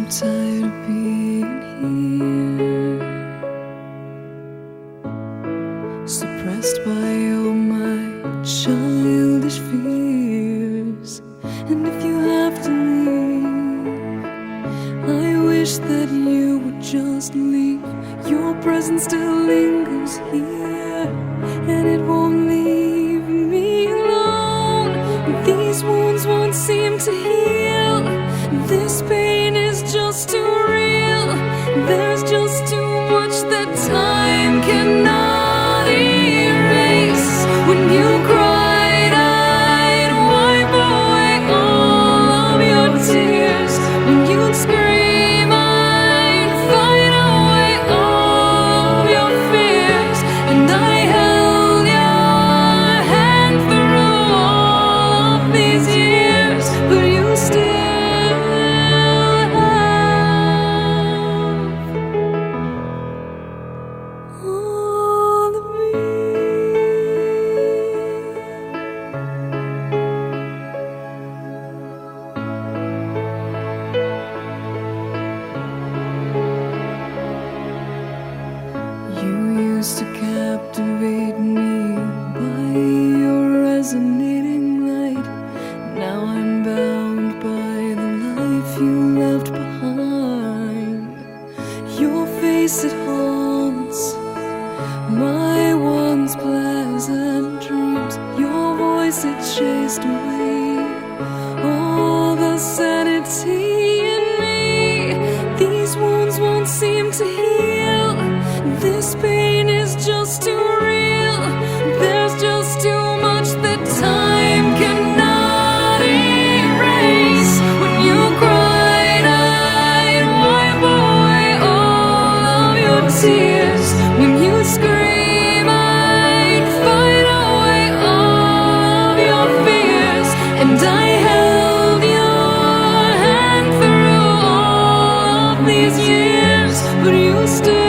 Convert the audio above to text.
tired of being here, suppressed by all my childish fears. And if you have to leave, I wish that you would just leave. Your presence still lingers here, and it won't leave me alone. These wounds won't seem to heal. This pain is just too real. There's just too much that time cannot erase. When you cried, I'd wipe away all of your tears. When you'd scream, I'd fight away all of your fears. And I held your hand through all of these years, but you still all of me. You used to captivate me by your resonating light. Now I'm bound by the life you left behind. Your face, it haunts my once pleasant dreams. Your voice, it chased away all the sanity in me. These wounds won't seem to heal. This pain is just too real. There's just too much that time cannot erase. When you cried, I'd wipe away all of your tears. When you scream, I'd fight away all of your fears. And I held your hand through all of these years, but you still